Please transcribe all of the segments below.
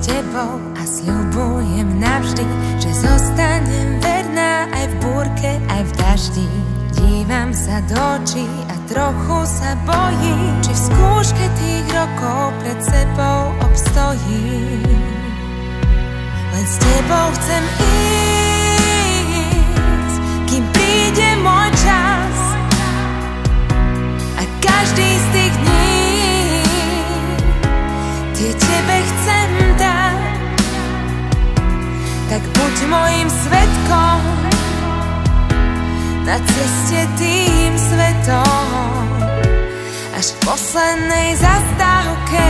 tebou a sľubujem navždy, že zostanem verná aj v búrke, aj v daždi. Dívam sa do očí a trochu sa bojím, či v skúške tých rokov pred sebou obstojím. Len s tebou chcem ísť, kým príde môj čas, a každý z tých dní tie tebe chcem dať. Tak buď mojím svedkom na ceste tým svetom, až v poslednej zastávke,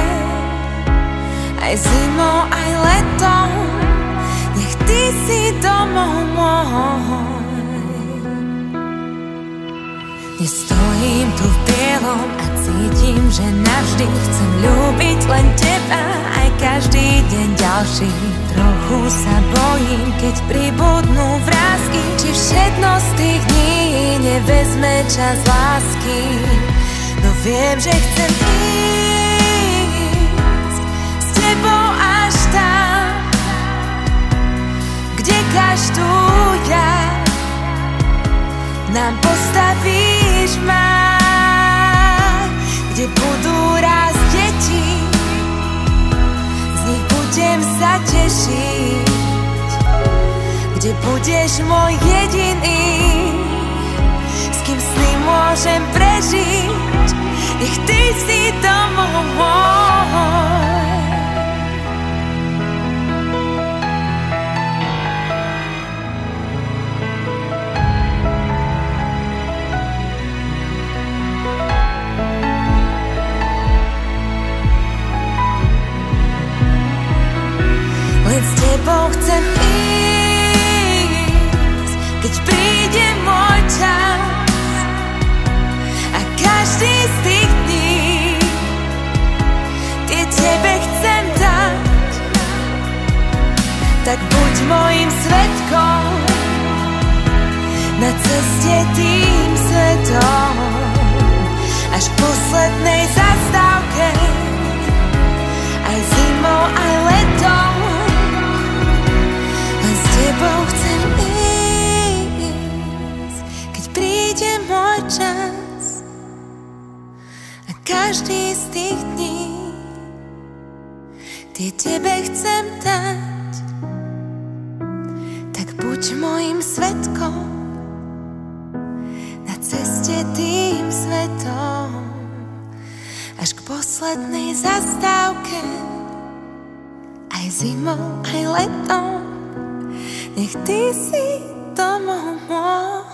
aj zimou, aj letom, nech ty si domov môj. Dnes stojím tu v bielom a cítim, že navždy chcem ľúbiť len teba, aj každý deň ďalší. Trochu sa bojím, keď pribudnú vrásky, či všetno z tých dní nevezme čas lásky. No viem, že chcem ísť s tebou až tam, kde každú jar nám postavíš már, kde budú rásť deti, z nich budem sa tešiť, kde budeš môj jediný, s kým sny môžem prežiť, nech ty si domov môj. S tebou chcem ísť, keď príde môj čas, a každý z tých dní tie tebe chcem dať. Tak buď mojím svedkom na ceste tým svetom, až v poslednej zastávke, aj zimou, aj letom. S tebou chcem ísť, keď príde môj čas, a každý z tých dní tie tebe chcem dať. Tak buď mojím svedkom na ceste tým svetom, až k poslednej zastávke, aj zimou, aj letom, nech ty si domov môj.